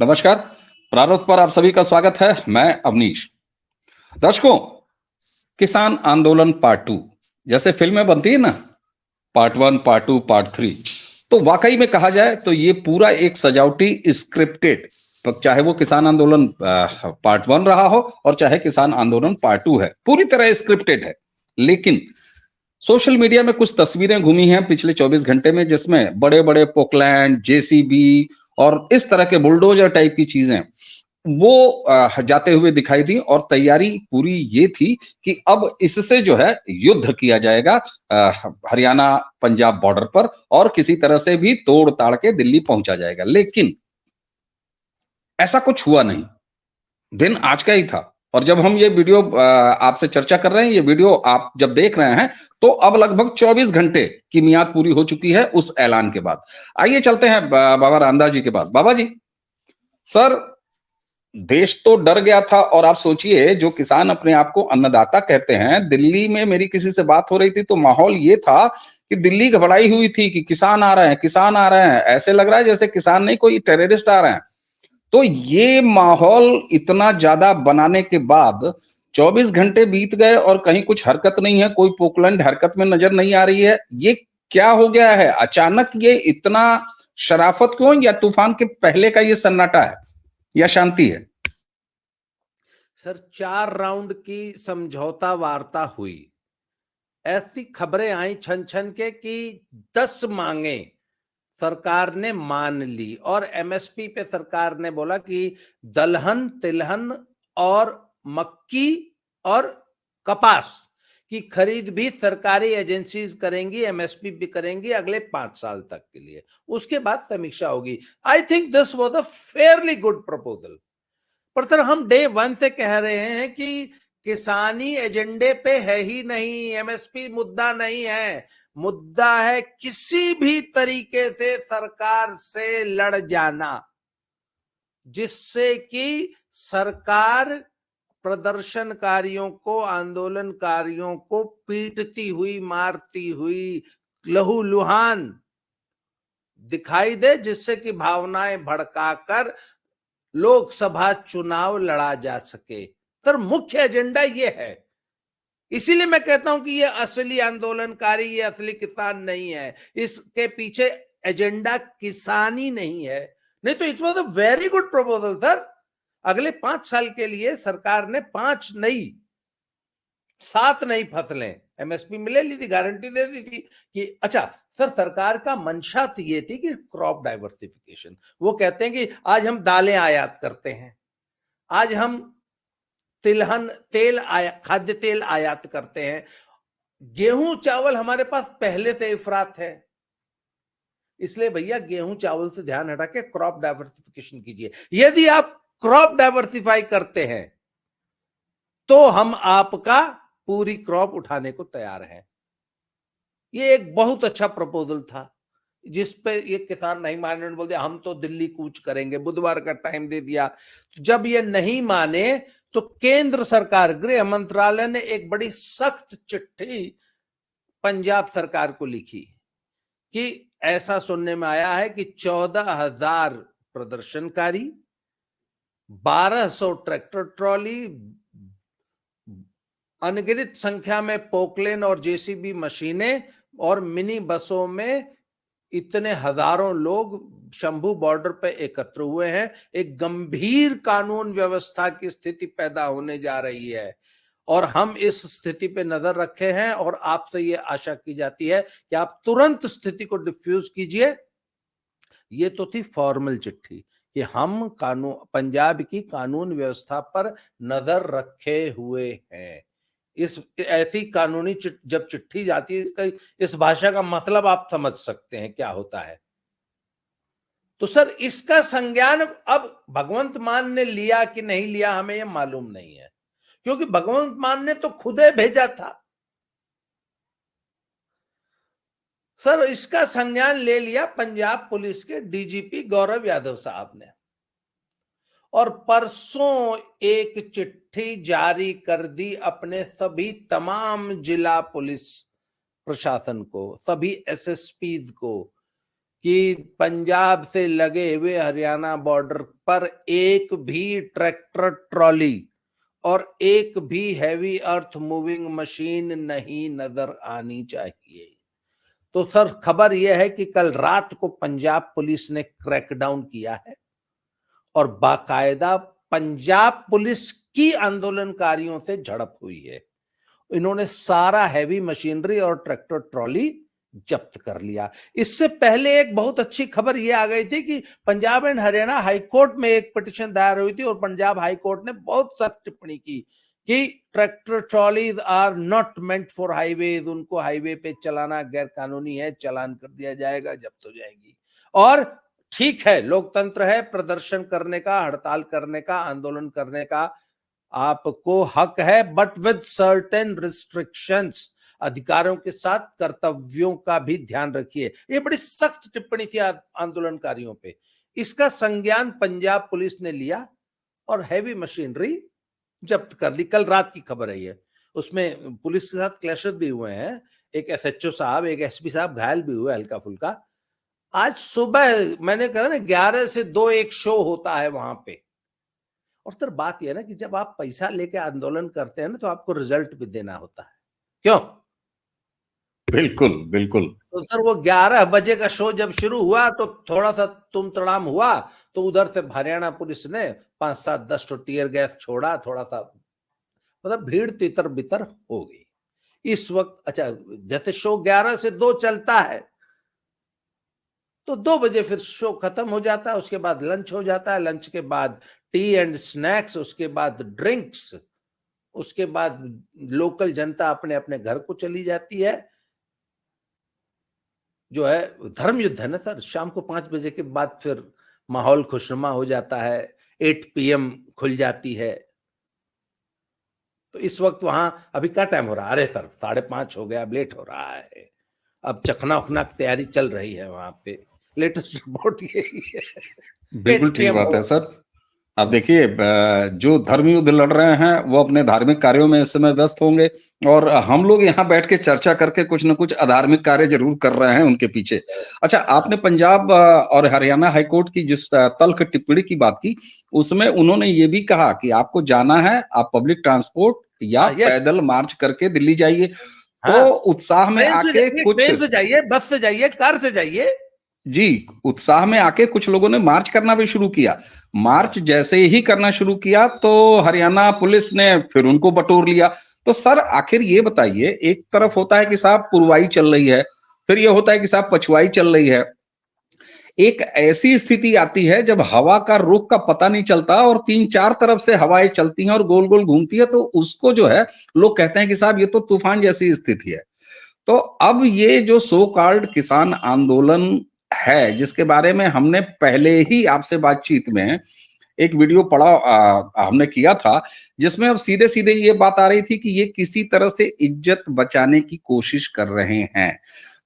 नमस्कार। प्रारंभ पर आप सभी का स्वागत है। मैं अवनीश। दर्शकों, किसान आंदोलन पार्ट टू जैसे फिल्में बनती है ना, part one, part two, part three, तो वाकई में कहा जाए तो ये पूरा एक सजावटी स्क्रिप्टेड, चाहे वो किसान आंदोलन पार्ट वन रहा हो और चाहे किसान आंदोलन पार्ट टू है, पूरी तरह स्क्रिप्टेड है। लेकिन सोशल मीडिया में कुछ तस्वीरें घूमी हैं पिछले 24 घंटे में, जिसमें बड़े बड़े पोकलैंड, जेसीबी और इस तरह के बुलडोजर टाइप की चीजें वो जाते हुए दिखाई दी, और तैयारी पूरी ये थी कि अब इससे जो है युद्ध किया जाएगा हरियाणा पंजाब बॉर्डर पर, और किसी तरह से भी तोड़ ताड़ के दिल्ली पहुंचा जाएगा। लेकिन ऐसा कुछ हुआ नहीं। दिन आज का ही था। और जब हम ये वीडियो आपसे चर्चा कर रहे हैं, ये वीडियो आप जब देख रहे हैं, तो अब लगभग 24 घंटे की मियाद पूरी हो चुकी है उस ऐलान के बाद। आइए चलते हैं बाबा रामदास जी के पास। बाबा जी, सर, देश तो डर गया था। और आप सोचिए, जो किसान अपने आप को अन्नदाता कहते हैं, दिल्ली में मेरी किसी से बात हो रही थी तो माहौल ये था कि दिल्ली घबराई हुई थी कि किसान आ रहे हैं, किसान आ रहे हैं। ऐसे लग रहा है जैसे किसान नहीं, कोई टेररिस्ट आ रहे हैं। तो ये माहौल इतना ज्यादा बनाने के बाद 24 घंटे बीत गए और कहीं कुछ हरकत नहीं है, कोई पोकलैंड हरकत में नजर नहीं आ रही है। ये क्या हो गया है अचानक? ये इतना शराफत क्यों, या तूफान के पहले का ये सन्नाटा है, या शांति है? सर, 4 राउंड की समझौता वार्ता हुई। ऐसी खबरें आई छन छन के कि 10 मांगे सरकार ने मान ली, और एमएसपी पे सरकार ने बोला कि दलहन, तिलहन और मक्की और कपास की खरीद भी सरकारी एजेंसीज करेंगी, एमएसपी भी करेंगी अगले 5 साल तक के लिए। उसके बाद समीक्षा होगी। I think this was a fairly good proposal. पर सर, हम डे वन से कह रहे हैं कि किसानी एजेंडे पे है ही नहीं, एमएसपी मुद्दा नहीं है। मुद्दा है किसी भी तरीके से सरकार से लड़ जाना, जिससे कि सरकार प्रदर्शनकारियों को, आंदोलनकारियों को पीटती हुई, मारती हुई, लहूलुहान दिखाई दे, जिससे कि भावनाएं भड़काकर लोकसभा चुनाव लड़ा जा सके। सर, मुख्य एजेंडा ये है। इसीलिए मैं कहता हूं कि ये असली आंदोलनकारी, ये असली किसान नहीं है। इसके पीछे एजेंडा किसानी नहीं है। नहीं तो it was a very good proposal sir. अगले 5 साल के लिए सरकार ने 7 नई फसलें एमएसपी में ले ली थी, गारंटी दे दी थी कि अच्छा। सर, सरकार का मंशा तो ये थी कि क्रॉप डाइवर्सिफिकेशन। वो कहते हैं कि आज हम दालें आयात करते हैं, आज हम तिलहन तेल खाद्य तेल आयात करते हैं, गेहूं चावल हमारे पास पहले से इफरात है, इसलिए भैया गेहूं चावल से ध्यान हटा के क्रॉप डाइवर्सिफिकेशन कीजिए। यदि आप क्रॉप डाइवर्सिफाई करते हैं तो हम आपका पूरी क्रॉप उठाने को तैयार हैं। ये एक बहुत अच्छा प्रपोजल था, जिस पे ये किसान नहीं माने। उन्होंने बोल दिया हम तो दिल्ली कूच करेंगे, बुधवार का टाइम दे दिया। तो जब ये नहीं माने तो केंद्र सरकार, गृह मंत्रालय ने एक बड़ी सख्त चिट्ठी पंजाब सरकार को लिखी कि ऐसा सुनने में आया है कि 14,000 प्रदर्शनकारी, 1,200 ट्रैक्टर ट्रॉली, अनगिनत संख्या में पोकलेन और जेसीबी मशीनें और मिनी बसों में इतने हजारों लोग शंभू बॉर्डर पे एकत्र हुए हैं। एक गंभीर कानून व्यवस्था की स्थिति पैदा होने जा रही है, और हम इस स्थिति पे नजर रखे हैं, और आपसे ये आशा की जाती है कि आप तुरंत स्थिति को डिफ्यूज कीजिए। ये तो थी फॉर्मल चिट्ठी कि हम कानून, पंजाब की कानून व्यवस्था पर नजर रखे हुए हैं। इस ऐसी कानूनी जब चिट्ठी जाती है, इसका, इस भाषा का मतलब आप समझ सकते हैं क्या होता है। तो सर, इसका संज्ञान अब भगवंत मान ने लिया कि नहीं लिया, हमें यह मालूम नहीं है, क्योंकि भगवंत मान ने तो खुदे भेजा था। सर, इसका संज्ञान ले लिया पंजाब पुलिस के डीजीपी गौरव यादव साहब ने, और परसों एक चिट्ठी जारी कर दी अपने सभी तमाम जिला पुलिस प्रशासन को, सभी एसएसपीज को, कि पंजाब से लगे हुए हरियाणा बॉर्डर पर एक भी ट्रैक्टर ट्रॉली और एक भी हैवी अर्थ मूविंग मशीन नहीं नजर आनी चाहिए। तो सर खबर यह है कि कल रात को पंजाब पुलिस ने क्रैकडाउन किया है और बाकायदा पंजाब पुलिस की आंदोलनकारियों से झड़प हुई है। इन्होंने सारा हैवी मशीनरी और ट्रैक्टर ट्रॉली जब्त कर लिया। इससे पहले एक बहुत अच्छी खबर यह आ गई थी कि पंजाब एंड हरियाणा हाईकोर्ट में एक पिटीशन दायर हुई थी और पंजाब हाईकोर्ट ने बहुत सख्त टिप्पणी की कि tractor trolleys are not meant for highways, उनको हाईवे पे चलाना गैर कानूनी है, चालान कर दिया जाएगा, जब्त हो जाएगी। और ठीक है, लोकतंत्र है, प्रदर्शन करने का, हड़ताल करने का, आंदोलन करने का आपको हक है, बट विद सर्टेन रिस्ट्रिक्शंस, अधिकारों के साथ कर्तव्यों का भी ध्यान रखिए। ये बड़ी सख्त टिप्पणी थी आंदोलनकारियों पे। इसका संज्ञान पंजाब पुलिस ने लिया और हैवी मशीनरी जब्त कर ली। कल रात की खबर है ये। उसमें पुलिस के साथ क्लैशेस भी हुए हैं, एक एसएचओ साहब, एक एसपी साहब घायल भी हुए हल्का फुल्का। आज सुबह मैंने कहा ना 11 से 2 एक शो होता है वहां पे। और सर बात यह है ना कि जब आप पैसा लेके आंदोलन करते हैं ना तो आपको रिजल्ट भी देना होता है, क्यों? बिल्कुल बिल्कुल। तो सर वो 11 बजे का शो जब शुरू हुआ तो थोड़ा सा तुम तड़ाम हुआ, तो उधर से हरियाणा पुलिस ने 5-7-10 तो टीयर गैस छोड़ा, थोड़ा सा मतलब भीड़ तितर बितर हो गई इस वक्त। अच्छा, जैसे शो 11 से 2 चलता है तो 2 बजे फिर शो खत्म हो जाता है, उसके बाद लंच हो जाता है, लंच के बाद टी एंड स्नैक्स, उसके बाद ड्रिंक्स, उसके बाद लोकल जनता अपने अपने घर को चली जाती है। जो है धर्म युद्ध है ना सर, शाम को 5 बजे के बाद फिर माहौल खुशनुमा हो जाता है, 8 PM खुल जाती है। तो इस वक्त वहां अभी क्या टाइम हो रहा है? अरे सर 5:30 हो गया, अब लेट हो रहा है। अब चखना उखना की तैयारी चल रही है वहां पे। लेटेस्ट रिपोर्ट यही है। बिल्कुल 8 ठीक PM बात हो। है सर। अब देखिए, जो धर्म युद्ध लड़ रहे हैं वो अपने धार्मिक कार्यों में इस समय व्यस्त होंगे, और हम लोग यहाँ बैठ के चर्चा करके कुछ न कुछ अधार्मिक कार्य जरूर कर रहे हैं उनके पीछे। अच्छा, आपने पंजाब और हरियाणा हाईकोर्ट की जिस तल्ख टिप्पणी की बात की, उसमें उन्होंने ये भी कहा कि आपको जाना है, आप पब्लिक ट्रांसपोर्ट या हाँ, यस। पैदल मार्च करके दिल्ली जाइए। तो हाँ, उत्साह में ट्रेन से आके जाइए, कुछ, ट्रेन से जाइए, बस से जाइए, कार से जाइए। जी, उत्साह में आके कुछ लोगों ने मार्च करना भी शुरू किया। मार्च हाँ। जैसे ही करना शुरू किया तो हरियाणा पुलिस ने फिर उनको बटोर लिया। तो सर आखिर ये बताइए, एक तरफ होता है कि साहब पुरवाई चल रही है, फिर ये होता है कि साहब पछुआई चल रही है। एक ऐसी स्थिति आती है जब हवा का रुख का पता नहीं चलता और 3-4 तरफ से हवाएं चलती हैं और गोल-गोल घूमती है, तो उसको जो है लोग कहते हैं कि साहब ये तो तूफान जैसी स्थिति है। तो अब ये जो सो कॉल्ड किसान आंदोलन है, जिसके बारे में हमने पहले ही आपसे बातचीत में एक वीडियो पढ़ा, हमने किया था, जिसमें अब सीधे-सीधे ये बात आ रही थी कि ये किसी तरह से इज्जत बचाने की कोशिश कर रहे हैं।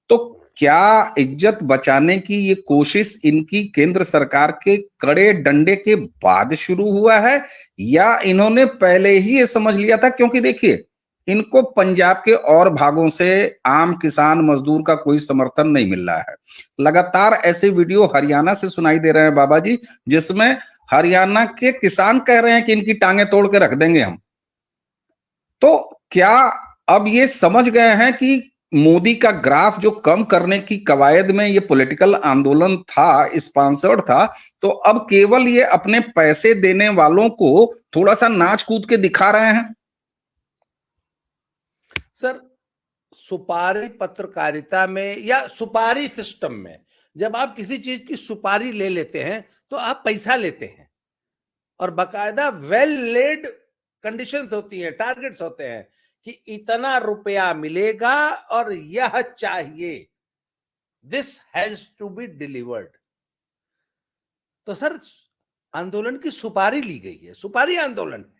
तो क्या इज्जत बचाने की ये कोशिश इनकी केंद्र सरकार के कड़े डंडे के बाद शुरू हुआ है, या इन्होंने पहले ही ये समझ लिया था? क्योंकि देखिए, इनको पंजाब के और भागों से आम किसान मजदूर का कोई समर्थन नहीं मिल रहा है। लगातार ऐसे वीडियो हरियाणा से सुनाई दे रहे हैं बाबा जी, जिसमें हरियाणा के किसान कह रहे हैं कि इनकी टांगे तोड़ के रख देंगे हम। तो क्या अब ये समझ गए हैं कि मोदी का ग्राफ जो कम करने की कवायद में ये पॉलिटिकल आंदोलन था, स्पॉन्सर्ड था, तो अब केवल ये अपने पैसे देने वालों को थोड़ा सा नाच कूद के दिखा रहे हैं? सर सुपारी पत्रकारिता में या सुपारी सिस्टम में जब आप किसी चीज की सुपारी ले लेते हैं तो आप पैसा लेते हैं और बकायदा वेल लेड कंडीशंस होती हैं, टारगेट्स होते हैं कि इतना रुपया मिलेगा और यह चाहिए, this has to be delivered. तो सर आंदोलन की सुपारी ली गई है, सुपारी आंदोलन है।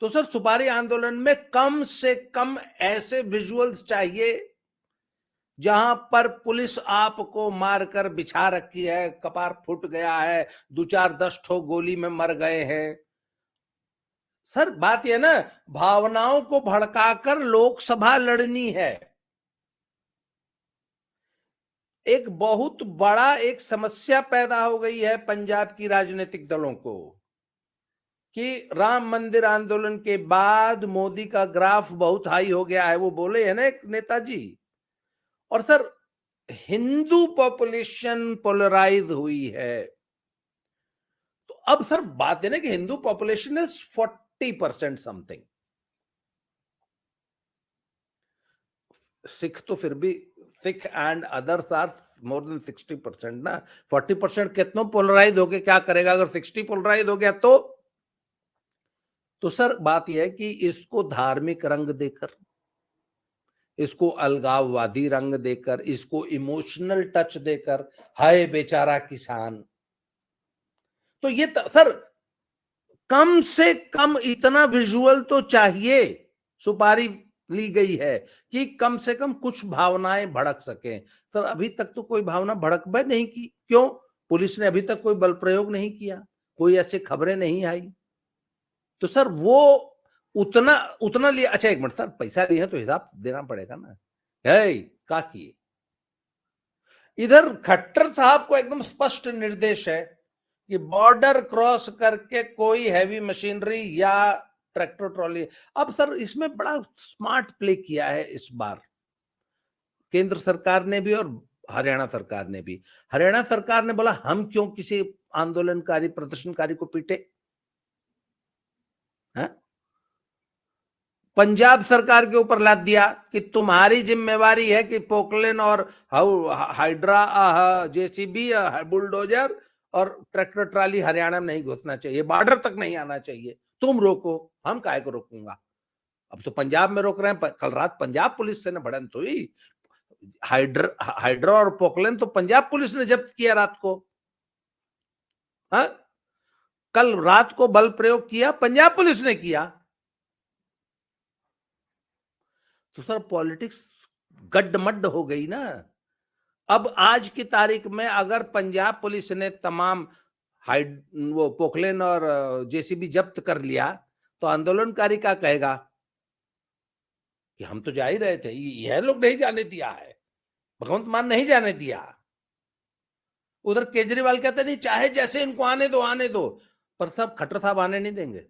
तो सर सुपारी आंदोलन में कम से कम ऐसे विजुअल्स चाहिए जहां पर पुलिस आपको मारकर बिछा रखी है, कपार फूट गया है, 2-4-10 ठो गोली में मर गए हैं। सर बात यह ना, भावनाओं को भड़काकर लोकसभा लड़नी है। एक बहुत बड़ा एक समस्या पैदा हो गई है पंजाब की राजनीतिक दलों को कि राम मंदिर आंदोलन के बाद मोदी का ग्राफ बहुत हाई हो गया है, वो बोले है ना एक नेताजी। और सर, हिंदू पॉपुलेशन पोलराइज हुई है। तो अब सर बात है ना कि Hindu population is 40% something. Sikh तो फिर भी, Sikh and others are more than 60% ना। 40% कितनों पोलराइज हो गए, क्या करेगा अगर 60 पोलराइज हो गया तो सर बात यह है कि इसको धार्मिक रंग देकर, इसको अलगाववादी रंग देकर, इसको इमोशनल टच देकर, हाय बेचारा किसान। तो ये सर कम से कम इतना विजुअल तो चाहिए। सुपारी ली गई है कि कम से कम कुछ भावनाएं भड़क सकें। सर अभी तक तो कोई भावना भड़क भी नहीं की। क्यों? पुलिस ने अभी तक कोई बल प्रयोग नहीं किया, कोई ऐसी खबरें नहीं आई। तो सर वो उतना उतना लिया। अच्छा एक मिनट सर, पैसा लिया तो हिसाब देना पड़ेगा ना। है का किए। इधर खट्टर साहब को एकदम स्पष्ट निर्देश है कि बॉर्डर क्रॉस करके कोई हैवी मशीनरी या ट्रैक्टर ट्रॉली। अब सर इसमें बड़ा स्मार्ट प्ले किया है इस बार केंद्र सरकार ने भी और हरियाणा सरकार ने भी। हरियाणा सरकार ने बोला हम क्यों किसी आंदोलनकारी प्रदर्शनकारी को पीटे। है? पंजाब सरकार के ऊपर लाद दिया कि तुम्हारी जिम्मेवारी है कि पोकलेन और हाइड्रा, जेसीबी, बुलडोजर और ट्रैक्टर ट्राली हरियाणा में नहीं घुसना चाहिए, बॉर्डर तक नहीं आना चाहिए, तुम रोको। हम काहे को रोकूंगा। अब तो पंजाब में रोक रहे हैं। कल रात पंजाब पुलिस से ना भिड़ंत हुई। हाइड्रा और पोकलेन तो पंजाब पुलिस ने जब्त किया रात को। हा? कल रात को बल प्रयोग किया पंजाब पुलिस ने किया। तो सर पॉलिटिक्स गड्ढमड्ढ हो गई ना। अब आज की तारीख में अगर पंजाब पुलिस ने तमाम वो पोखलेन और जेसीबी जब्त कर लिया तो आंदोलनकारी क्या कहेगा कि हम तो जा ही रहे थे, यह लोग नहीं जाने दिया है, भगवंत मान नहीं जाने दिया। उधर केजरीवाल कहते नहीं चाहे जैसे इनको आने दो, पर साहब खट्टर साहब आने नहीं देंगे।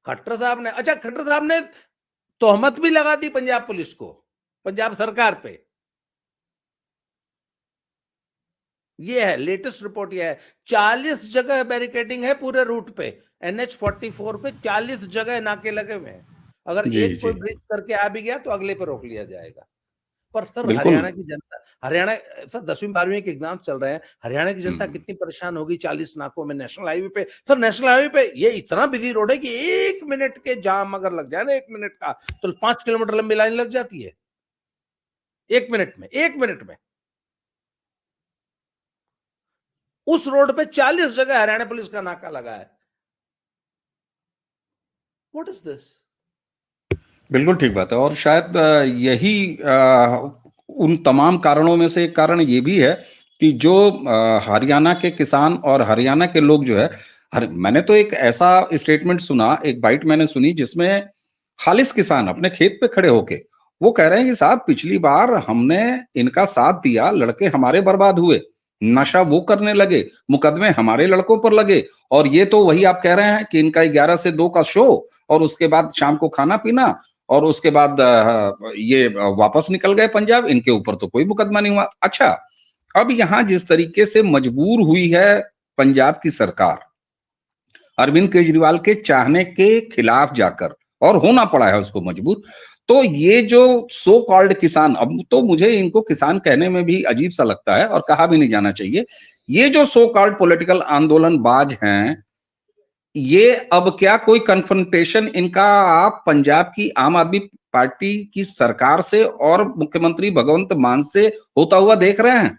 खट्टर साहब ने, अच्छा खट्टर साहब ने तोहमत भी लगा दी पंजाब पुलिस को, पंजाब सरकार पे। ये है लेटेस्ट रिपोर्ट। ये है 40 जगह बैरिकेडिंग है पूरे रूट पे। NH-44 पे 40 जगह नाके लगे हुए हैं। अगर जी एक कोई जी ब्रिज करके आ भी गया तो अगले पे रोक लिया जाएगा। पर सर बिल्कुल। हरियाणा की जनता, हरियाणा सर 10वीं 12वीं के एग्जाम चल रहे हैं, हरियाणा की जनता हम्म, कितनी परेशान होगी 40 नाकों में नेशनल हाईवे पे। सर नेशनल हाईवे पे ये इतना बिजी रोड है कि 1 मिनट के जाम अगर लग जाए ना, 1 मिनट का, तो 5 किलोमीटर लंबी लाइन लग जाती है 1 मिनट में। 1 मिनट में उस रोड पे 40 जगह हरियाणा पुलिस का नाका लगा है। What is this. बिल्कुल ठीक बात है। और शायद यही उन तमाम कारणों में से एक कारण ये भी है कि जो हरियाणा के किसान और हरियाणा के लोग जो है, मैंने तो एक ऐसा स्टेटमेंट सुना, एक बाइट मैंने सुनी जिसमें खालिस किसान अपने खेत पे खड़े होके वो कह रहे हैं कि साहब पिछली बार हमने इनका साथ दिया, लड़के हमारे बर्बाद हुए, नशा वो करने लगे, मुकदमे हमारे लड़कों पर लगे, और ये तो वही आप कह रहे हैं कि इनका 11 से 2 का शो और उसके बाद शाम को खाना पीना और उसके बाद ये वापस निकल गए पंजाब, इनके ऊपर तो कोई मुकदमा नहीं हुआ। अच्छा, अब यहाँ जिस तरीके से मजबूर हुई है पंजाब की सरकार, अरविंद केजरीवाल के चाहने के खिलाफ जाकर, और होना पड़ा है उसको मजबूर, तो ये जो सो कॉल्ड किसान, अब तो मुझे इनको किसान कहने में भी अजीब सा लगता है और कहा भी नहीं जाना चाहिए, ये जो सो कॉल्ड पॉलिटिकल आंदोलनबाज हैं, ये अब क्या कोई कन्फ्रंटेशन इनका आप पंजाब की आम आदमी पार्टी की सरकार से और मुख्यमंत्री भगवंत मान से होता हुआ देख रहे हैं?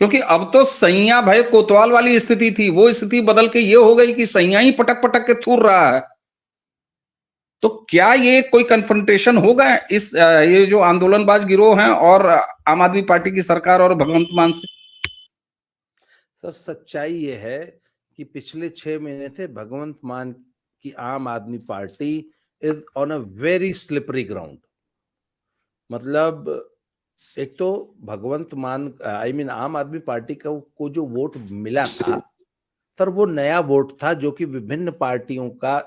क्योंकि अब तो सैया भय कोतवाल वाली स्थिति थी, वो स्थिति बदल के ये हो गई कि सैया ही पटक पटक के थूर रहा है। तो क्या ये कोई कन्फ्रंटेशन होगा इस ये जो आंदोलनबाज गिरोह हैं और आम आदमी पार्टी की सरकार और भगवंत मान से? सर सच्चाई ये है कि पिछले 6 महीने से भगवंत मान की आम आदमी party is on a very slippery ground. मतलब एक तो भगवंत मान आम आदमी पार्टी को जो वोट मिला था सर, वो नया वोट था जो कि विभिन्न पार्टियों का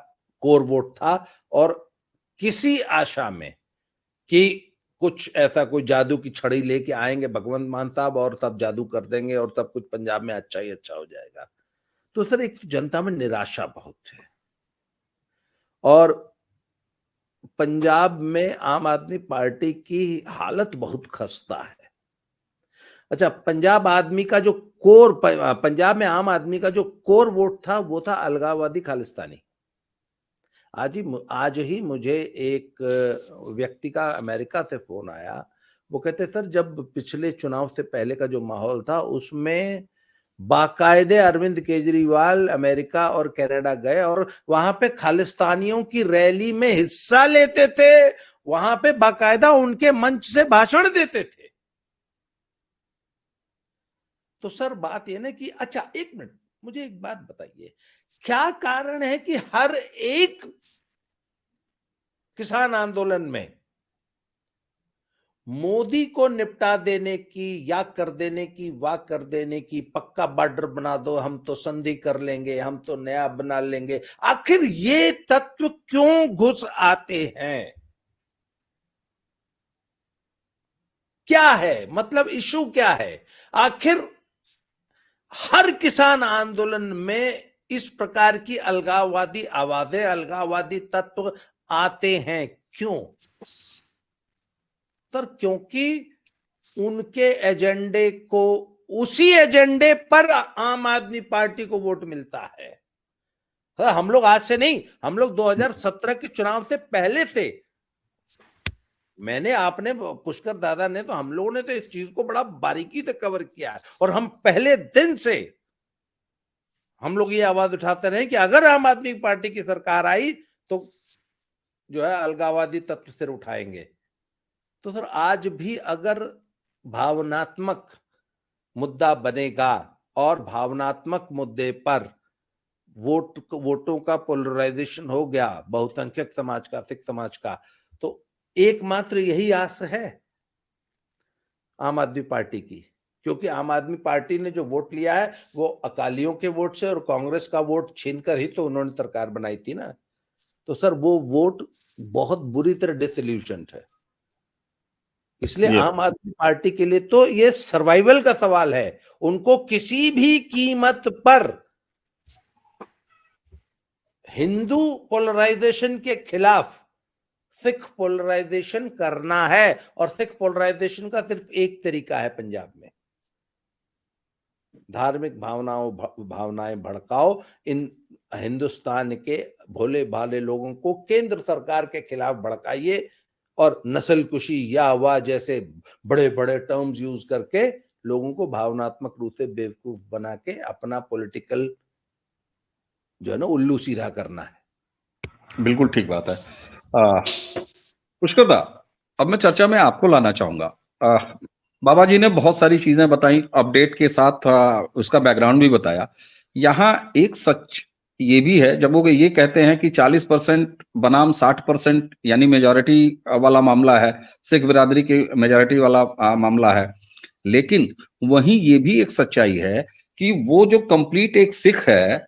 कोर वोट था, और किसी आशा में कि कुछ ऐसा कोई जादू की छड़ी लेके आएंगे भगवंत मान साहब और तब जादू कर देंगे और तब कुछ पंजाब में अच्छा ही अच्छा हो जाएगा। तो सर एक जनता में निराशा बहुत है, और पंजाब में आम आदमी पार्टी की हालत बहुत खस्ता है। अच्छा, पंजाब में आम आदमी का जो कोर वोट था वो था अलगाववादी खालिस्तानी। आज ही मुझे एक व्यक्ति का अमेरिका से फोन आया। वो कहते सर, जब पिछले चुनाव से पहले का जो माहौल था उसमें बाकायदे अरविंद केजरीवाल अमेरिका और कनाडा गए और वहां पे खालिस्तानियों की रैली में हिस्सा लेते थे, वहां पे बाकायदा उनके मंच से भाषण देते थे। तो सर बात यह ना कि अच्छा एक मिनट मुझे एक बात बताइए, क्या कारण है कि हर एक किसान आंदोलन में मोदी को निपटा देने की या कर देने की, वाह कर देने की, पक्का बॉर्डर बना दो, हम तो संधि कर लेंगे, हम तो नया बना लेंगे, आखिर ये तत्व क्यों घुस आते हैं? क्या है मतलब, इशू क्या है? आखिर हर किसान आंदोलन में इस प्रकार की अलगाववादी आवाजें, अलगाववादी तत्व आते हैं, क्यों? सर क्योंकि उनके एजेंडे को, उसी एजेंडे पर आम आदमी पार्टी को वोट मिलता है। सर हम लोग आज से नहीं, हम लोग 2017 के चुनाव से पहले से, मैंने, आपने, पुष्कर दादा ने, तो हम लोगों ने तो इस चीज को बड़ा बारीकी से कवर किया है, और हम पहले दिन से हम लोग ये आवाज उठाते रहे कि अगर आम आदमी पार्टी की सरकार आई तो जो है अलगाववादी तत्व सिर उठाएंगे। तो सर आज भी अगर भावनात्मक मुद्दा बनेगा और भावनात्मक मुद्दे पर वोटों का पोलराइजेशन हो गया, बहुसंख्यक समाज का, सिख समाज का, तो एकमात्र यही आस है आम आदमी पार्टी की, क्योंकि आम आदमी पार्टी ने जो वोट लिया है वो अकालियों के वोट से और कांग्रेस का वोट छीनकर ही तो उन्होंने सरकार बनाई थी ना। तो सर वो वोट बहुत बुरी तरह डिसइल्यूशन्ड है। इसलिए आम आदमी पार्टी के लिए तो ये सर्वाइवल का सवाल है। उनको किसी भी कीमत पर हिंदू पोलराइजेशन के खिलाफ सिख पोलराइजेशन करना है, और सिख पोलराइजेशन का सिर्फ एक तरीका है पंजाब में, धार्मिक भावनाएं भड़काओ, इन हिंदुस्तान के भोले भाले लोगों को केंद्र सरकार के खिलाफ भड़काइए, और नस्लकुशी या वह जैसे बड़े बड़े टर्म्स यूज करके लोगों को भावनात्मक रूप से बेवकूफ बना के अपना पॉलिटिकल जो है ना उल्लू सीधा करना है। बिल्कुल ठीक बात है। पुष्कर दा, अब मैं चर्चा में आपको लाना चाहूंगा। बाबा जी ने बहुत सारी चीजें बताई, अपडेट के साथ उसका बैकग्राउंड भी बताया। यहाँ एक सच ये भी है, जब वो ये कहते हैं कि 40% बनाम 60% यानी मेजॉरिटी वाला मामला है, सिख बिरादरी की मेजॉरिटी वाला मामला है, लेकिन वहीं ये भी एक सच्चाई है कि वो जो कंप्लीट एक सिख है,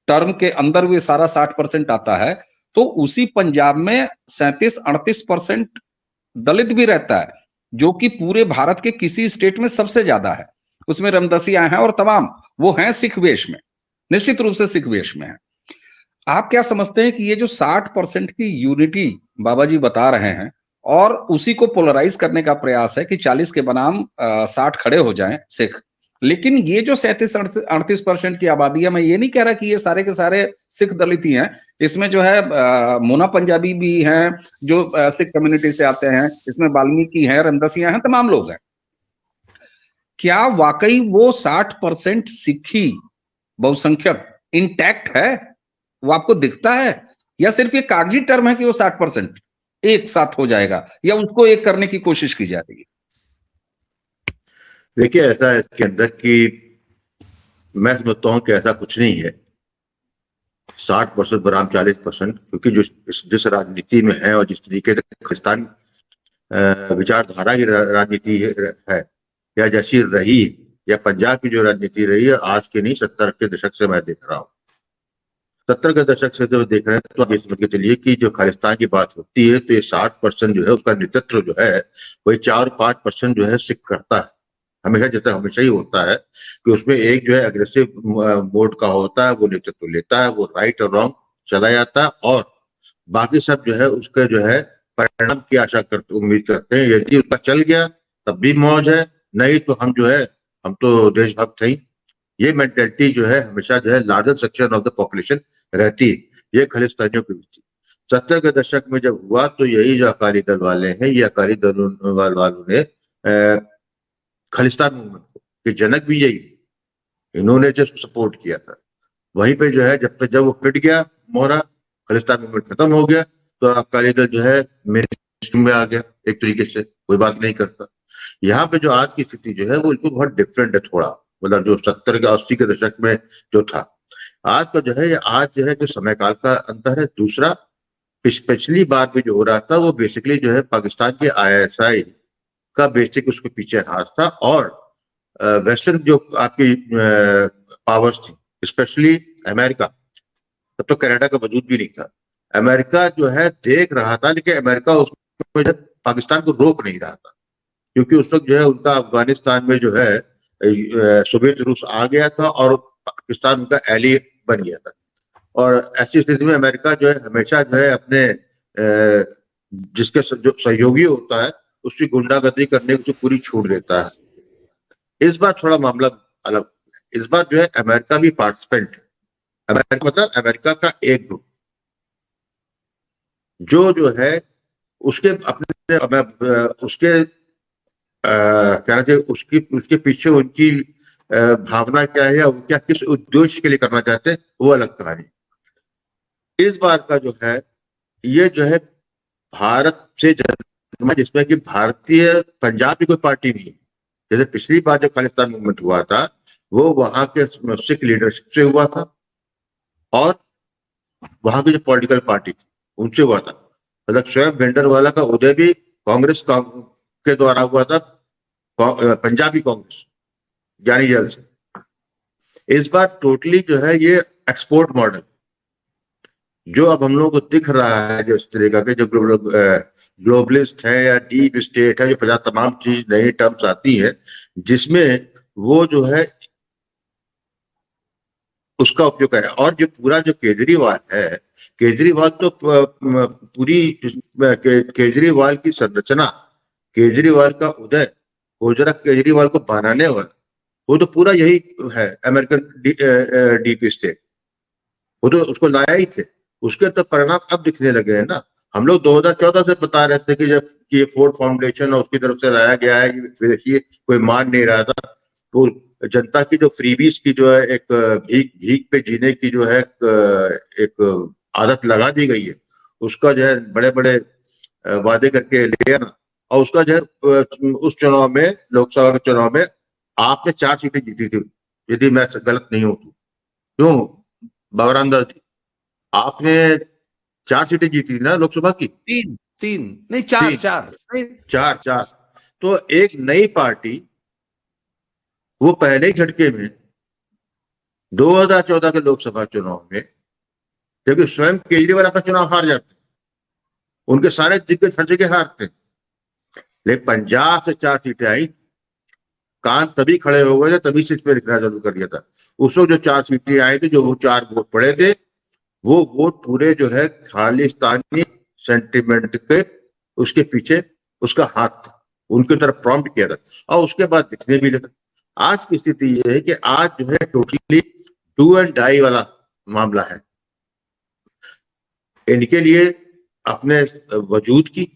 टर्म के अंदर वो सारा 60% आता है, तो उसी पंजाब में 37-38% दलित भी रहता है, जो कि पूरे भारत के किसी स्टेट में सबसे ज्यादा है। उसमें रमदसिया हैं और तमाम वो हैं सिख वेश में, निश्चित रूप से सिख वेश में है। आप क्या समझते हैं कि ये जो 60% की यूनिटी बाबा जी बता रहे हैं और उसी को पोलराइज करने का प्रयास है कि 40 के बनाम 60 खड़े हो जाएं सिख, लेकिन ये जो 37-38% की आबादी है, मैं ये नहीं कह रहा कि ये सारे के सारे सिख दलित ही हैं, इसमें जो है मोना पंजाबी भी हैं जो सिख कम्युनिटी से आते हैं, इसमें वाल्मीकि हैं, रमदसिया हैं, तमाम लोग हैं। क्या वाकई वो 60% सिखी बहुसंख्यक इंटैक्ट है, वो आपको दिखता है, या सिर्फ ये कागजी टर्म है कि वो 60% एक साथ हो जाएगा, या उसको एक करने की कोशिश की जा रही है? देखिए, ऐसा है इसके अंदर कि मैं समझता हूं कि ऐसा कुछ नहीं है 60% बनाम 40%, क्योंकि जिस राजनीति में है और जिस तरीके से खालिस्तान विचारधारा की राजनीति है या जैसी रही या पंजाब की जो राजनीति रही है आज के नहीं 70 के दशक से मैं देख रहा हूँ। 70 के दशक से जब देख रहे हैं तो आप ये समझ के चलिए कि जो खालिस्तान की बात होती है तो ये 60% जो है उसका नेतृत्व जो है वही 4-5% जो है सिख करता है। हमेशा जैसे हमेशा ही होता है कि उसमें एक जो है अग्रेसिव मोड का होता है, वो नेतृत्व लेता है, वो राइट और रॉन्ग चला जाता है और बाकी सब जो है उसके जो है परिणाम की आशा करते उम्मीद करते हैं। यदि उसका चल गया तब भी मौज है, नहीं तो हम जो है हम तो देशभक्त हैं। ये मेंटेलिटी जो है हमेशा जो है larger section of the population रहती है। ये खालिस्तानियों की थी। 70 के दशक में जब हुआ तो यही जो अकाली दल वाले हैं, ये अकाली दल वालों ने खालिस्तान मूवमेंट को, कि जनक भी यही, इन्होंने जो सपोर्ट किया था। वहीं पे जो है जब वो पिट गया मोहरा, खालिस्तान मूवमेंट खत्म हो गया तो अकाली दल जो है मेन में आ गया, एक तरीके से कोई बात नहीं करता। यहाँ पे जो आज की स्थिति जो है वो बिल्कुल बहुत डिफरेंट है थोड़ा, मतलब जो 70 के 80 के दशक में जो था आज का जो है, आज जो है जो समय काल का अंतर है। दूसरा, पिछली बार भी जो हो रहा था वो बेसिकली जो है पाकिस्तान के ISI का बेसिक उसके पीछे हाथ था और वेस्टर्न जो आपकी पावर्स थी, स्पेशली अमेरिका, तब तो कनाडा का वजूद भी नहीं था। अमेरिका जो है देख रहा था, लेकिन अमेरिका उसमें जब पाकिस्तान को रोक नहीं रहा था, क्योंकि उस वक्त जो है उनका अफगानिस्तान में जो है सोवियत रूस आ गया था और पाकिस्तान उनका एली बन गया था। और ऐसी स्थिति में अमेरिका जो है हमेशा जो है अपने जिसके जो सहयोगी होता है उसकी गुंडागर्दी करने की पूरी छूट देता है। इस बार थोड़ा मामला अलग, इस बार जो है अमेरिका भी पार्टिसिपेंट है। अमेरिका मतलब अमेरिका का एक ग्रुप जो है उसके अपने उसके कहना चाहिए उसके पीछे उनकी भावना क्या है या क्या किस उद्देश्य के लिए करना चाहते हैं वो अलग कहानी। इस बार का जो है ये जो है भारत से जन्मा, जिसमें कि भारतीय पंजाब की कोई पार्टी नहीं है। जैसे पिछली बार जब खालिस्तान मूवमेंट हुआ था वो वहां के सिख लीडरशिप से हुआ था और वहां की जो पॉलिटिकल पार्टी थी उनसे हुआ था। मतलब स्वयं भिंडरवाला का उदय भी कांग्रेस के द्वारा हुआ था, पंजाबी कांग्रेस जानी जैल से। इस बार टोटली जो है ये एक्सपोर्ट मॉडल जो अब हम लोगों को दिख रहा है, जो इस तरीका के जो ग्लोबलिस्ट है या डीप स्टेट है, जो 50 तमाम चीज नई टर्म्स आती है जिसमें वो जो है उसका उपयोग करे। और जो पूरा जो केजरीवाल है, केजरीवाल तो पूरी केजरीवाल की संरचना, केजरीवाल का उदय, गुजरा केजरीवाल को बनाने वाला वो तो पूरा यही है, अमेरिकन डीप स्टेट। वो तो उसको लाया ही थे, उसके तो परिणाम अब दिखने लगे हैं ना। हम लोग 2014 से बता रहे थे कि जब कि ये फोर्ड फाउंडेशन और उसकी तरफ से लाया गया है, विदेशी कोई मान नहीं रहा था। तो जनता की जो फ्रीबीज की जो है एक भीख पे जीने की जो है एक आदत लगा दी गई है, उसका जो है बड़े बड़े वादे करके ले आना। और उसका जो है उस चुनाव में, लोकसभा के चुनाव में आपने 4 सीटें जीती थी, यदि मैं गलत नहीं हूं तो। क्यों बाबरामदास जी, आपने 4 सीटें जीती थी ना लोकसभा की? तीन नहीं, चार चार। तो एक नई पार्टी वो पहले ही झटके में 2014 के लोकसभा चुनाव में, जबकि स्वयं केजरीवाल अपना चुनाव हार जाते, उनके सारे दिग्गज हर जगह हारते, लेकिन पंजाब से 4 सीटें आई। कान तभी खड़े हो गए थे, तभी सीट पे लिखना चालू कर दिया था। उस वक्त जो 4 सीटें आई थी, जो वो 4 वोट पड़े थे, वो वोट पूरे जो है खालिस्तानी सेंटिमेंट के उसके पीछे उसका हाथ था, उनकी तरफ प्रॉम्प्ट किया था और उसके बाद दिखने भी लगा। आज की स्थिति ये है कि आज जो है टोटली डू एंड डाई वाला मामला है। इनके लिए अपने वजूद की,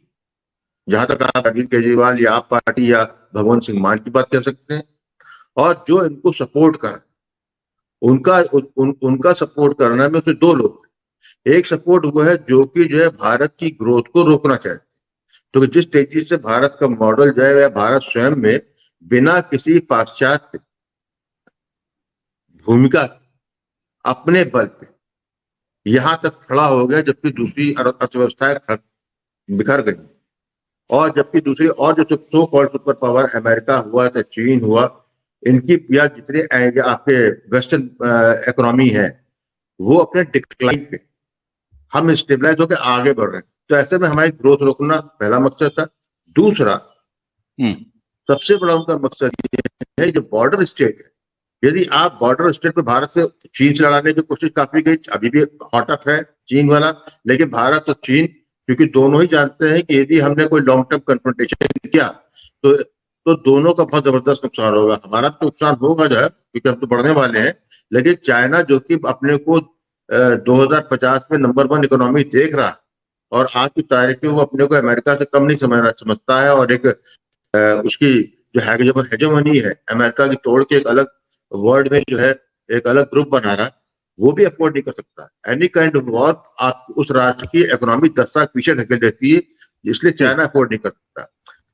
जहां तक आप अरविंद केजरीवाल या आप पार्टी या भगवंत सिंह मान की बात कर सकते हैं, और जो इनको सपोर्ट कर उनका सपोर्ट करना में से 2 लोग। एक सपोर्ट वो है जो कि जो है भारत की ग्रोथ को रोकना चाहते, तो जिस तेजी से भारत का मॉडल जो है भारत स्वयं में बिना किसी पाश्चात्य भूमिका अपने बल पे यहां तक खड़ा हो गया, जबकि दूसरी अर्थव्यवस्थाएं बिखर गई। और जबकि दूसरी और जो so called super power America हुआ या चीन हुआ, इनकी या जितने आपके वेस्टर्न इकोनॉमी है वो अपने डिक्लाइन पे, हम स्टेबलाइज होकर आगे बढ़ रहे हैं। तो ऐसे में हमारी ग्रोथ रोकना पहला मकसद था। दूसरा सबसे बड़ा उनका मकसद ये है, जो बॉर्डर स्टेट है, यदि आप बॉर्डर स्टेट पे भारत से चीन से लड़ाने की कोशिश काफी गई, अभी भी हॉट अप है चीन वाला, लेकिन भारत और चीन क्योंकि दोनों ही जानते हैं कि यदि हमने कोई लॉन्ग टर्म कन्फ्रंटेशन किया तो दोनों का बहुत जबरदस्त नुकसान होगा। हमारा तो नुकसान होगा जो है क्योंकि हम तो बढ़ने वाले हैं, लेकिन चाइना जो कि अपने को 2050 में नंबर 1 इकोनॉमी देख रहा है और आज की तारीख में वो अपने को अमेरिका से कम नहीं समझता है, और एक उसकी जो हेजेमनी है अमेरिका की तोड़ के एक अलग वर्ल्ड में जो है एक अलग ग्रुप बना रहा है, वो भी अफोर्ड नहीं कर सकता। एनी काइंड ऑफ वॉर आप उस राष्ट्र की इकोनॉमी 10 साल पीछे ढकेल देती है, इसलिए चाइना अफोर्ड नहीं कर सकता।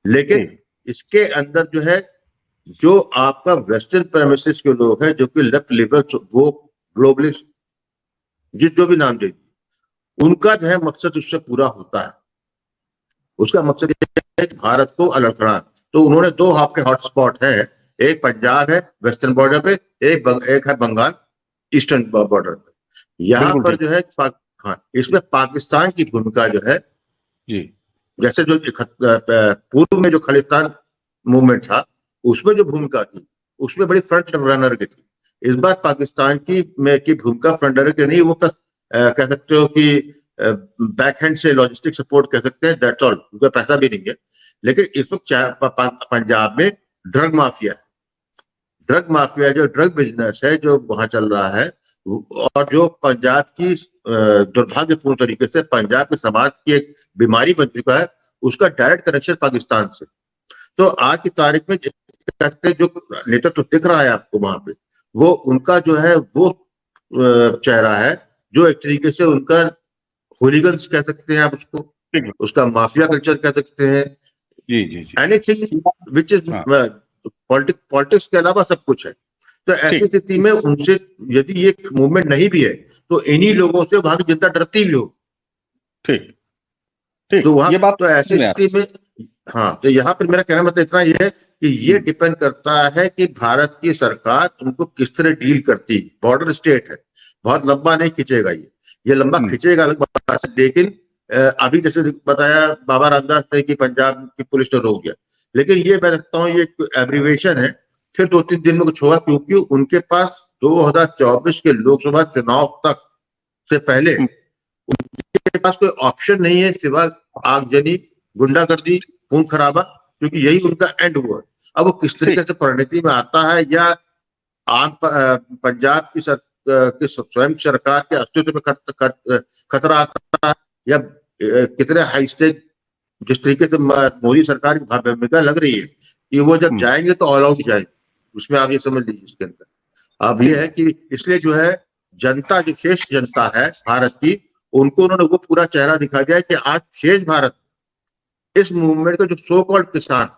लेकिन इसके अंदर जो है जो आपका वेस्टर्न प्रेमिसेस के लोग हैं जो कि लेफ्ट लिबरल वो ग्लोबलिस्ट जो भी नाम दे, उनका जो है मकसद उससे पूरा होता है। उसका मकसद ये है कि भारत को अलग करना। तो उन्होंने 2 आपके हॉटस्पॉट है, एक पंजाब है वेस्टर्न बॉर्डर पे, एक है बंगाल ईस्टर्न बॉर्डर पे। यहाँ पर जो है हाँ, इसमें पाकिस्तान की भूमिका जो है जी, जैसे जो पूर्व में जो खालिस्तान मूवमेंट था उसमें जो भूमिका थी उसमें बड़ी फ्रंट रनर की थी। इस बार पाकिस्तान की भूमिका फ्रंट रनर की नहीं, वो कह सकते हो कि बैक हैंड से लॉजिस्टिक सपोर्ट कह सकते हैं, दैट्स ऑल, क्योंकि पैसा भी नहीं है। लेकिन इस वक्त पंजाब में ड्रग माफिया जो ड्रग बिजनेस है जो वहां चल रहा है, और जो पंजाब की दुर्भाग्यपूर्ण तरीके से पंजाब के समाज की एक बीमारी बन चुका है, उसका डायरेक्ट कनेक्शन पाकिस्तान से। तो आज की तारीख में जो नेतृत्व दिख रहा है आपको वहां पे, वो उनका जो है वो चेहरा है जो एक तरीके से उनका होलीगन्स कह सकते हैं आप उसको, उसका माफिया कल्चर कह सकते हैं, एनीथिंग विच इज पॉलिटिक्स के अलावा सब कुछ है। तो ऐसी स्थिति में उनसे यदि ये मूवमेंट नहीं भी है तो इन्हीं लोगों से वहां की जनता डरती भी हो। ठीक, तो वहां ये बात तो ऐसी स्थिति में हाँ, तो यहाँ पर मेरा कहना मतलब इतना ये है कि ये डिपेंड करता है कि भारत की सरकार उनको किस तरह डील करती। बॉर्डर स्टेट है, बहुत लंबा नहीं खींचेगा, ये लंबा खींचेगा अलग बात है, लेकिन अभी जैसे बताया बाबा रामदास ने कि पंजाब की पुलिस ने रोक दिया, लेकिन ये मैं लगता हूँ ये एब्रीवेशन है, फिर 2-3 दिन में कुछ होगा, क्योंकि उनके पास 2024 के लोकसभा चुनाव तक से पहले उनके पास कोई ऑप्शन नहीं है सिवा आगजनी, गुंडागर्दी, खून खराबा, क्योंकि यही उनका एंड हुआ। अब वो किस तरीके से परिणति में आता है, या आम पंजाब की स्वयं सरकार के अस्तित्व में खतरा आता है, या कितने हाई स्टेक जिस तरीके से मोदी सरकार की भूमिका लग रही है कि वो जब जाएंगे तो ऑल आउट जाएंगे, उसमें आप ये समझ लीजिए। इसके अंदर अब ये है कि इसलिए जो है जनता, जो शेष जनता है भारत की, उनको उन्होंने वो पूरा चेहरा दिखा दिया है कि आज शेष भारत इस मूवमेंट का जो सो कॉल्ड किसान,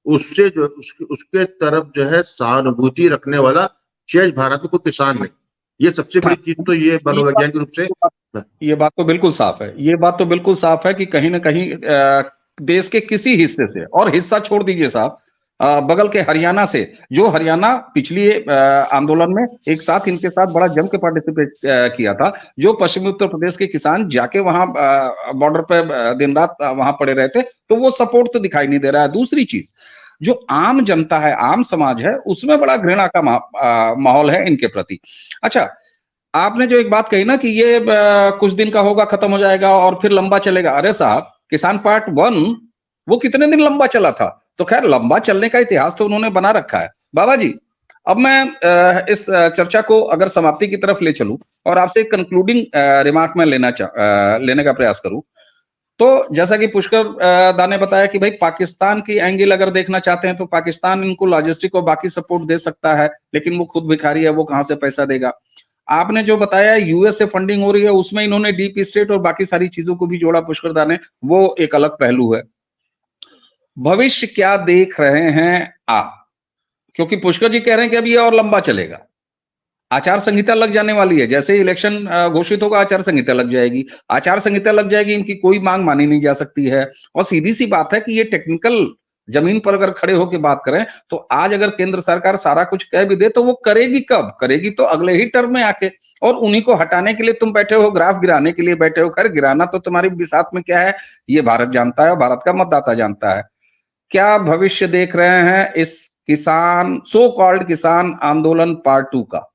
उससे जो उसके तरफ जो है सहानुभूति रखने वाला शेष भारत में कोई किसान नहीं। ये सबसे बड़ी चीज तो ये मनोवैज्ञानिक रूप से ये बात तो बिल्कुल साफ है, ये बात तो बिल्कुल साफ है कि कहीं ना कहीं देश के किसी हिस्से से, और हिस्सा छोड़ दीजिए साहब, बगल के हरियाणा से, जो हरियाणा पिछली आंदोलन में एक साथ इनके साथ बड़ा जम के पार्टिसिपेट किया था, जो पश्चिमी उत्तर प्रदेश के किसान जाके वहां बॉर्डर पे दिन रात वहां पड़े रहे थे, तो वो सपोर्ट तो दिखाई नहीं दे रहा है। दूसरी चीज, जो आम जनता है, आम समाज है, उसमें बड़ा घृणा का माहौल है इनके प्रति। अच्छा, आपने जो एक बात कही ना कि ये कुछ दिन का होगा, खत्म हो जाएगा और फिर लंबा चलेगा। अरे साहब, किसान पार्ट 1 वो कितने दिन लंबा चला था? तो खैर, लंबा चलने का इतिहास तो उन्होंने बना रखा है। बाबा जी, अब मैं इस चर्चा को अगर समाप्ति की तरफ ले चलूं और आपसे एक कंक्लूडिंग रिमार्क में लेने का प्रयास करूं, तो जैसा कि पुष्कर दा ने बताया कि भाई पाकिस्तान की एंगल अगर देखना चाहते हैं तो पाकिस्तान इनको लॉजिस्टिक और बाकी सपोर्ट दे सकता है, लेकिन वो खुद भिखारी है, वो कहां से पैसा देगा। आपने जो बताया यूएस से फंडिंग हो रही है, उसमें इन्होंने डीप स्टेट और बाकी सारी चीजों को भी जोड़ा पुष्कर दा ने, वो एक अलग पहलू है। भविष्य क्या देख रहे हैं आप? क्योंकि पुष्कर जी कह रहे हैं कि अब ये और लंबा चलेगा, आचार संहिता लग जाने वाली है, जैसे इलेक्शन घोषित होगा आचार संहिता लग जाएगी, आचार संहिता लग जाएगी, इनकी कोई मांग मानी नहीं जा सकती है। और सीधी सी बात है कि ये टेक्निकल जमीन पर अगर खड़े होकर बात करें तो आज अगर केंद्र सरकार सारा कुछ कह भी दे तो वो करेगी कब? करेगी तो अगले ही टर्म में आके, और उन्हीं को हटाने के लिए तुम बैठे हो, ग्राफ गिराने के लिए बैठे हो। खैर गिराना तो तुम्हारी बिसात में क्या है ये भारत जानता है और भारत का मतदाता जानता है। क्या भविष्य देख रहे हैं इस किसान सो कॉल्ड किसान आंदोलन पार्ट 2 का?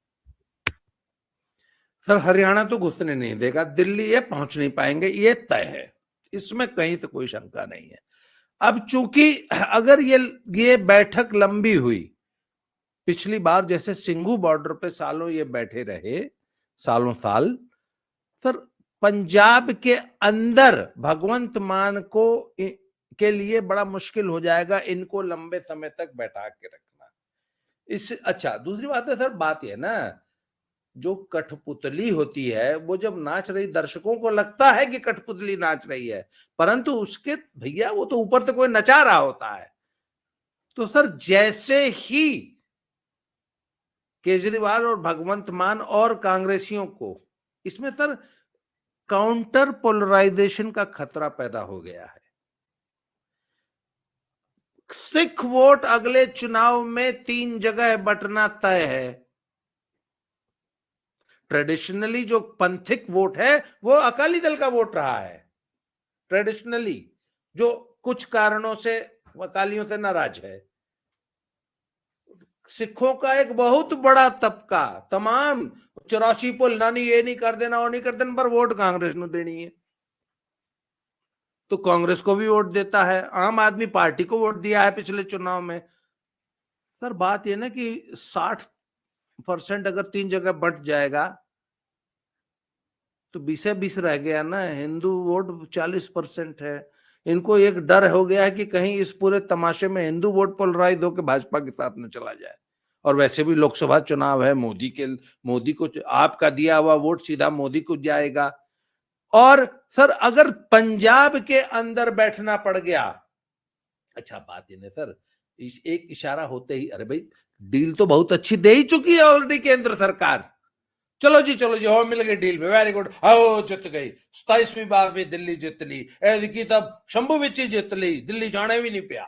सर हरियाणा तो घुसने नहीं देगा, दिल्ली ये पहुंच नहीं पाएंगे, ये तय है, इसमें कहीं से कोई शंका नहीं है। अब चूंकि अगर ये बैठक लंबी हुई, पिछली बार जैसे सिंघू बॉर्डर पे सालों ये बैठे रहे, सालों साल, सर पंजाब के अंदर भगवंत मान को के लिए बड़ा मुश्किल हो जाएगा इनको लंबे समय तक बैठा के रखना। अच्छा दूसरी बात है सर, बात यह ना, जो कठपुतली होती है वो जब नाच रही, दर्शकों को लगता है कि कठपुतली नाच रही है, परंतु उसके भैया वो तो ऊपर से कोई नचा रहा होता है। तो सर जैसे ही केजरीवाल और भगवंत मान और कांग्रेसियों को इसमें सर काउंटर पोलराइजेशन का खतरा पैदा हो गया है। सिख वोट अगले चुनाव में 3 जगह बंटना तय है। ट्रेडिशनली जो पंथिक वोट है वो अकाली दल का वोट रहा है, ट्रेडिशनली, जो कुछ कारणों से अकालियों से नाराज है। सिखों का एक बहुत बड़ा तबका, तमाम 84 पुल नानी ये नहीं कर देना वो नहीं कर देना, पर वोट कांग्रेस ने देनी है, तो कांग्रेस को भी वोट देता है। आम आदमी पार्टी को वोट दिया है पिछले चुनाव में। सर बात यह ना कि 60% अगर 3 जगह बंट जाएगा तो 20 रह गया ना, हिंदू वोट 40% है। इनको एक डर हो गया है कि कहीं इस पूरे तमाशे में हिंदू वोट पोलराइज होकर भाजपा के साथ में चला जाए। और वैसे भी लोकसभा चुनाव है, मोदी को आपका दिया हुआ वोट सीधा मोदी को जाएगा। और सर अगर पंजाब के अंदर बैठना पड़ गया, अच्छा बात ये ना सर, एक इशारा होते ही, अरे भाई डील तो बहुत अच्छी दे ही चुकी है ऑलरेडी केंद्र सरकार, चलो जी हो मिल गई डील में, वेरी गुड, आओ जित गई, 27वीं बार भी दिल्ली जित ली, एदकी तब शंभू विच ही जित ली, दिल्ली जाने भी नहीं पिया,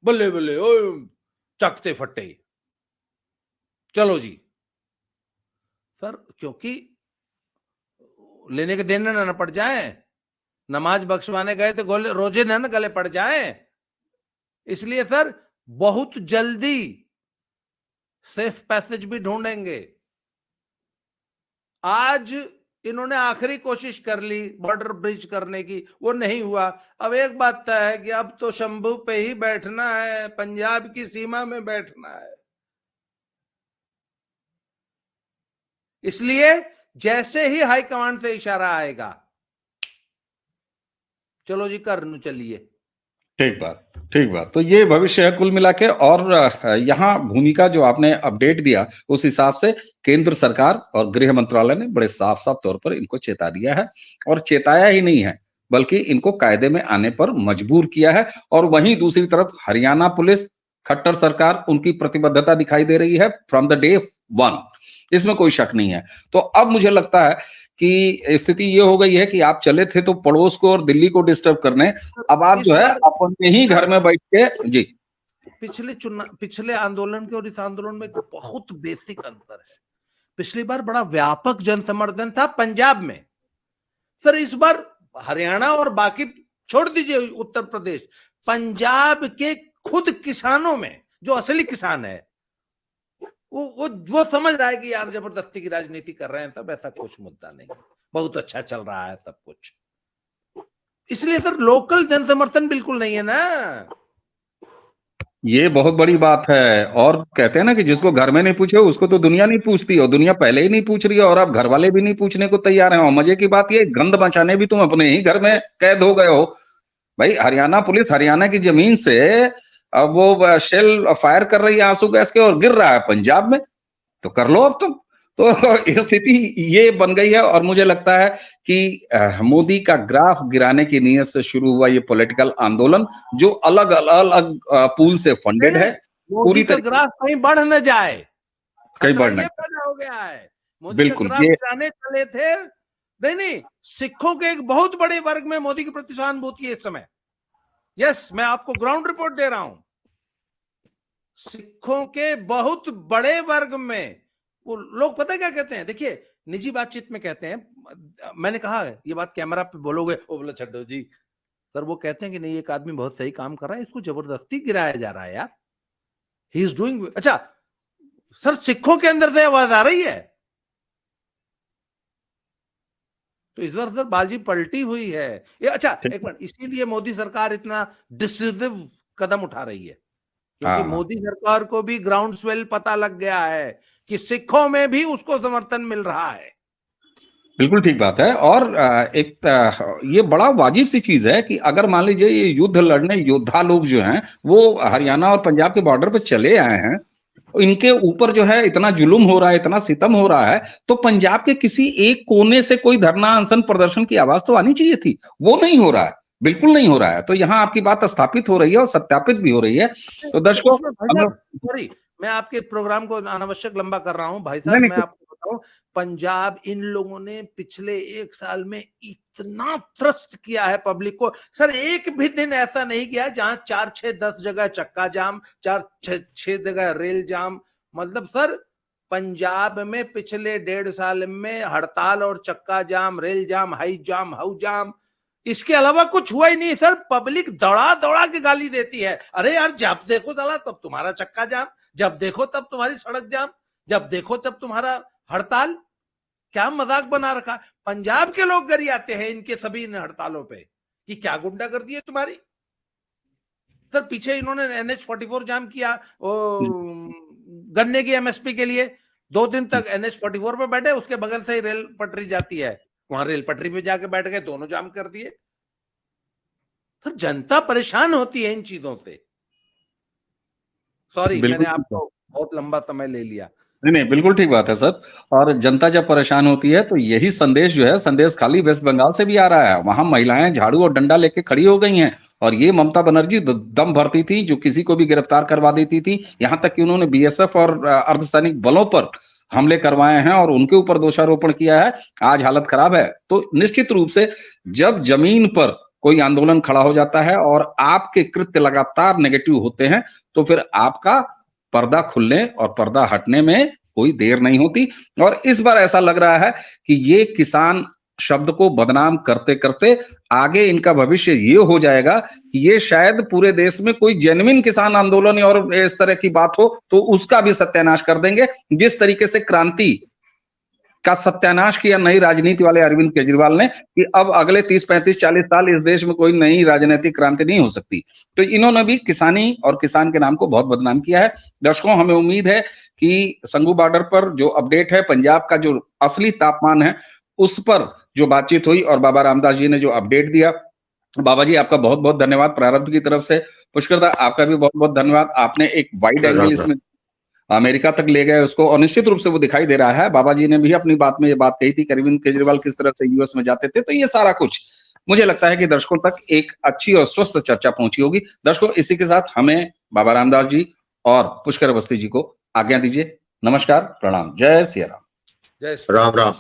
बल्ले बल्ले ओ चकते फटे, चलो जी। सर क्योंकि लेने के देने ना पड़ जाए, नमाज बख्शवाने गए तो रोजे ना गले पड़ जाए, इसलिए सर बहुत जल्दी सेफ पैसेज भी ढूंढेंगे। आज इन्होंने आखिरी कोशिश कर ली बॉर्डर ब्रिज करने की, वो नहीं हुआ। अब एक बात तय है कि अब तो शंभू पे ही बैठना है, पंजाब की सीमा में बैठना है। इसलिए जैसे ही हाईकमांड से इशारा आएगा, चलो जी कर चलिए। ठीक बात। तो ये भविष्य है कुल मिला के। और यहाँ भूमिका जो आपने अपडेट दिया उस हिसाब से केंद्र सरकार और गृह मंत्रालय ने बड़े साफ तौर पर इनको चेता दिया है, और चेताया ही नहीं है बल्कि इनको कायदे में आने पर मजबूर किया है। और वहीं दूसरी तरफ हरियाणा पुलिस, खट्टर सरकार, उनकी प्रतिबद्धता दिखाई दे रही है फ्रॉम द डे 1, इसमें कोई शक नहीं है। तो अब मुझे लगता है कि स्थिति ये हो गई है कि आप चले थे तो पड़ोस को और दिल्ली को डिस्टर्ब करने, अब आप जो है अपने ही घर में बैठ के जी। पिछले आंदोलन के और इस आंदोलन में बहुत बेसिक अंतर है। पिछली बार बड़ा व्यापक जन समर्थन था पंजाब में, सर इस बार हरियाणा और बाकी छोड़ दीजिए उत्तर प्रदेश, पंजाब के खुद किसानों में जो असली किसान है वो समझ रहा है कि यार जबरदस्ती की राजनीति कर रहे हैं सब, ऐसा कुछ मुद्दा नहीं, बहुत अच्छा चल रहा है सब कुछ। इसलिए सर लोकल जन समर्थन बिल्कुल नहीं है ना, ये बहुत बड़ी बात है। और कहते हैं ना कि जिसको घर में नहीं पूछे उसको तो दुनिया नहीं पूछती, और दुनिया पहले ही नहीं पूछ रही है, और अब घर वाले भी नहीं पूछने को तैयार हैं। और मजे की बात ये, गंद बचाने भी तुम अपने ही घर में कैद हो गए हो। भाई हरियाणा पुलिस हरियाणा की जमीन से अब वो शेल फायर कर रही है आंसू गैस के, और गिर रहा है पंजाब में, तो कर लो अब तुम। तो स्थिति ये बन गई है। और मुझे लगता है कि मोदी का ग्राफ गिराने की नीयत से शुरू हुआ ये पॉलिटिकल आंदोलन, जो अलग अलग पूल से फंडेड है, पूरी तरह ग्राफ कहीं बढ़ न जाए, कई खतरा बार ये नहीं। पैदा हो गया है। मोदी का बिल्कुल ग्राफ ये गिराने चले थे, नहीं, सिखों के एक बहुत बड़े वर्ग में मोदी की प्रति सहानुभूति है इस समय। यस, मैं आपको ग्राउंड रिपोर्ट दे रहा हूं। सिखों के बहुत बड़े वर्ग में वो लोग पता है क्या कहते हैं, देखिए निजी बातचीत में कहते हैं, मैंने कहा ये बात कैमरा पे बोलोगे, वो बोला छड्डो जी, सर वो कहते हैं कि नहीं एक आदमी बहुत सही काम कर रहा है, इसको जबरदस्ती गिराया जा रहा है यार, ही इज डूइंग। अच्छा सर, सिखों के अंदर से आवाज आ रही है। तो इस बार सर बाजी पलटी हुई है ये। अच्छा एक मिनट, इसीलिए मोदी सरकार इतना डिसिसिव कदम उठा रही है, क्योंकि मोदी सरकार को भी ग्राउंड स्वेल पता लग गया है कि सिखों में भी उसको समर्थन मिल रहा है। बिल्कुल ठीक बात है। और ये बड़ा वाजिब सी चीज है कि अगर मान लीजिए ये युद्ध लड़ने योद्धा लोग जो हैं वो हरियाणा और पंजाब के बॉर्डर पे चले आए हैं, इनके ऊपर जो है इतना जुल्म हो रहा है, इतना सितम हो रहा है, तो पंजाब के किसी एक कोने से कोई धरना अनशन प्रदर्शन की आवाज तो आनी चाहिए थी, वो नहीं हो रहा है, बिल्कुल नहीं हो रहा है। तो यहाँ आपकी बात स्थापित हो रही है और सत्यापित भी हो रही है। तो दर्शकों, सॉरी मैं आपके प्रोग्राम को अनावश्यक लंबा कर रहा हूं भाई साहब, मैं आपको बताऊं, पंजाब इन लोगों ने पिछले एक साल में इतना त्रस्त किया है पब्लिक को। सर एक भी दिन ऐसा नहीं गया जहां 4, 6, 10 जगह चक्का जाम, 4, 6 जगह रेल जाम। मतलब सर पंजाब में पिछले 1.5 साल में हड़ताल और चक्का jam, rail jam, high jam, हाउ जाम, इसके अलावा कुछ हुआ ही नहीं। सर पब्लिक दौड़ा दौड़ा के गाली देती है, अरे यार जब देखो साला तब तुम्हारा चक्का जाम, जब देखो तब तुम्हारी सड़क जाम, जब देखो तब तुम्हारा हड़ताल। क्या मजाक बना रखा। पंजाब के लोग गरी आते हैं इनके सभी इन हड़तालों पे कि क्या गुंडागर्दी है तुम्हारी। सर पीछे इन्होंने NH-44 जाम किया गन्ने की MSP के लिए, 2 दिन तक NH-44 पे बैठे, उसके बगल से ही रेल पटरी जाती है, वहां रेल पटरी पे जाके बैठ गए, दोनों जाम कर दिए। सर जनता परेशान होती है इन चीजों से। सॉरी मैंने आपको बहुत लंबा समय ले लिया। नहीं, बिल्कुल ठीक बात है सर। और जनता जब परेशान होती है तो यही संदेश जो है, संदेश खाली वेस्ट बंगाल से भी आ रहा है। वहां महिलाएं झाड़ू और डंडा लेके खड़ी हो गई हैं और ये ममता बनर्जी दम भरती थी जो किसी को भी गिरफ्तार करवा देती थी। यहां तक कि उन्होंने BSF और अर्धसैनिक बलों पर हमले करवाए हैं और उनके ऊपर दोषारोपण किया है। आज हालत खराब है। तो निश्चित रूप से जब जमीन पर कोई आंदोलन खड़ा हो जाता है और आपके कृत्य लगातार नेगेटिव होते हैं तो फिर आपका पर्दा खुलने और पर्दा हटने में कोई देर नहीं होती। और इस बार ऐसा लग रहा है कि ये किसान शब्द को बदनाम करते करते आगे इनका भविष्य ये हो जाएगा कि ये शायद पूरे देश में कोई जेन्युइन किसान आंदोलन और इस तरह की बात हो तो उसका भी सत्यानाश कर देंगे। जिस तरीके से क्रांति का सत्यानाश किया नई राजनीति वाले अरविंद केजरीवाल ने कि अब अगले 30, 35, 40 साल इस देश में कोई नई राजनीतिक क्रांति नहीं हो सकती, तो इन्होंने भी किसानी और किसान के नाम को बहुत बदनाम किया है। दर्शकों, हमें उम्मीद है कि संगू बॉर्डर पर जो अपडेट है, पंजाब का जो असली तापमान है उस पर जो बातचीत हुई और बाबा रामदास जी ने जो अपडेट दिया, बाबा जी आपका बहुत बहुत धन्यवाद प्रारब्ध की तरफ से। पुष्कर दा आपका भी बहुत बहुत धन्यवाद। आपने एक वाइड एंगल इसमें अमेरिका तक ले गए उसको और निश्चित रूप से वो दिखाई दे रहा है। बाबा जी ने भी अपनी बात में ये बात कही थी कि अरविंद केजरीवाल किस तरह से US में जाते थे। तो ये सारा कुछ मुझे लगता है कि दर्शकों तक एक अच्छी और स्वस्थ चर्चा पहुंची होगी। दर्शकों, इसी के साथ हमें बाबा रामदास जी और पुष्कर अवस्थी जी को आज्ञा दीजिए। नमस्कार, प्रणाम, जय सिया राम। जय राम राम।